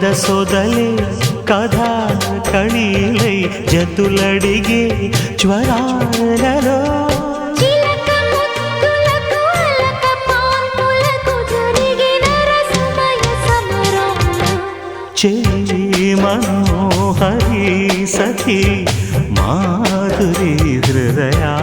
కలద సొదలే కథా కళీలై జతులడిగే జ్వరాలలో చెలి మనోహరి సఖి మాధురి హృదయా